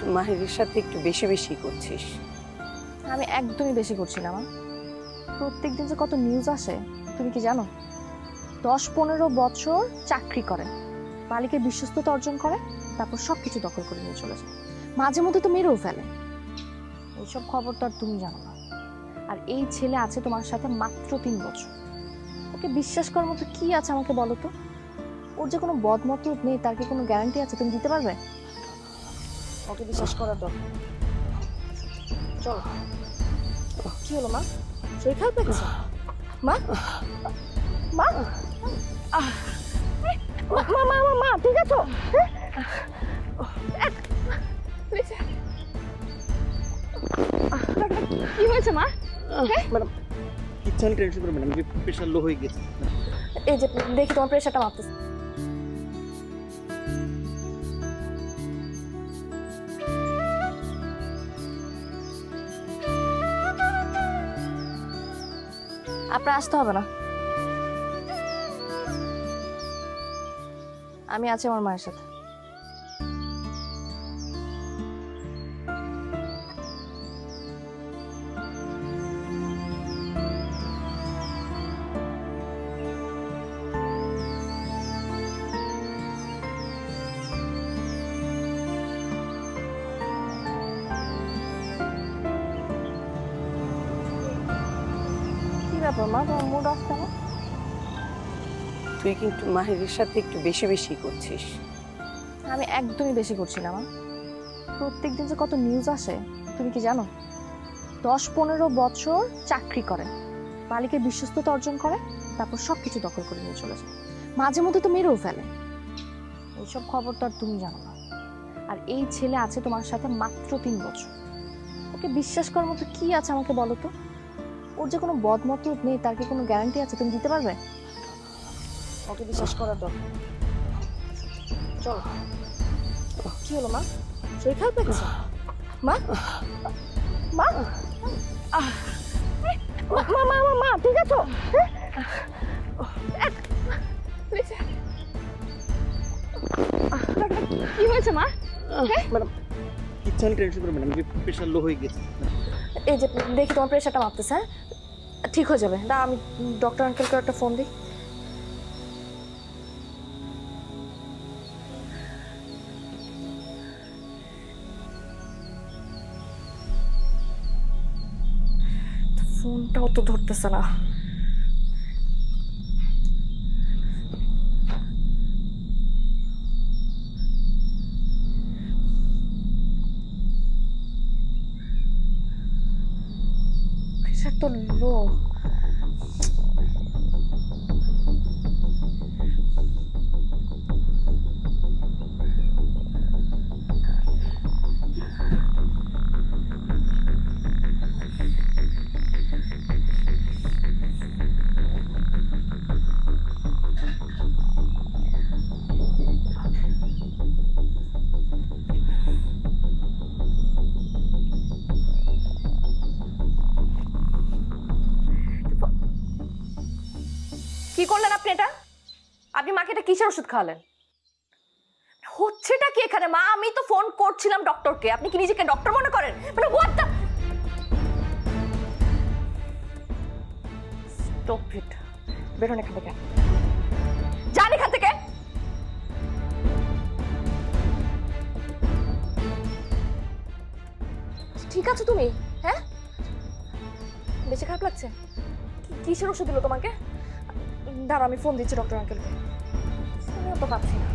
কিন্তু মাহিরের সাথে একটু বেশি বেশি করছিস। আমি একদমই বেশি করছি না মা। প্রত্যেকদিন যে কত নিউজ আসে তুমি কি জানো? 10-15 বছর চাকরি করে, মালিকের বিশ্বস্ততা অর্জন করে, তারপর সবকিছু দখল করে নিয়ে চলে যায়। মাঝে মধ্যে তো মেরেও ফেলে। এইসব খবর তো আর তুমি জানো না। আর এই ছেলে আছে তোমার সাথে মাত্র 3 বছর। ওকে বিশ্বাস করার মতো কি আছে আমাকে বলো তো? ওর যে কোনো বদমতলব নেই তার কি কোনো গ্যারান্টি আছে তুমি দিতে পারবে? ওকে বিশ্বাস করার দরকার। চলো। কি হলো মা? শরীর খারাপ লাগছে? মা মা মা মা মা মা ঠিক আছো? কি হয়েছে মা? ম্যাডাম কিচ্ছু টেনশন করবেন না, আমি প্রেশার লো হয়ে গেছে। এই যে দেখি তোমার প্রেশারটা মাপতেছে। আপনার আসতে হবে না, আমি আছি আমার মায়ের সাথে। কি ব্যাপার মা, তোমার মুড অফ কেন? তুই কিন্তু মাহিরের সাথে একটু বেশি বেশি করছিস। আমি একদমই বেশি করছি না মা। প্রত্যেকদিন যে কত নিউজ আসে তুমি কি জানো? 10-15 বছর চাকরি করে, মালিকের বিশ্বস্ততা অর্জন করে, তারপর সবকিছু দখল করে নিয়ে চলে যায়। মাঝে মধ্যে তো মেরেও ফেলে। এইসব খবর তো আর তুমি জানো না। আর এই ছেলে আছে তোমার সাথে মাত্র 3 বছর। ওকে বিশ্বাস করার মতো কি আছে আমাকে বলো তো? ওর যে কোনো বদমতলব নেই তার কি কোনো গ্যারান্টি আছে তুমি দিতে পারবে? ওকে বিশ্বাস করার দরকার। চলো। কি হলো মা? শরীর খারাপ লাগছে? মা মা মা মা মা মা ঠিক আছো? কি হয়েছে মা? ম্যাডাম কিচ্ছু টেনশন করবেন না, আমি প্রেশার লো হয়ে গেছে। এই যে দেখি তোমার প্রেশারটা মাপতেছে। হ্যাঁ ঠিক হয়ে যাবে। দাঁড়া আমি ডক্টর আঙ্কেলকে একটা ফোন দিই। ফোনটাও তো ধরতেছে না। প্রেশার তো লো। কি করলেন আপনি এটা? আপনি মাকে এটা কিসের ওষুধ খাওয়ালেন? হচ্ছেটা কি এখানে মা? আমি তো ফোন করছিলাম ডক্টরকে, আপনি কি নিজেকে ডক্টর মনে করেন? মানে হোয়াট দ্য স্টপ ইট। বেরোন এখান থেকে, যান এখান থেকে। ঠিক আছে তুমি? হ্যাঁ বেশি খারাপ লাগছে? কিসের ওষুধ দিল তোমাকে? দাঁড়াও আমি ফোন দিচ্ছি ডক্টর আঙ্কেলকে। শুনেও তো পাচ্ছি না।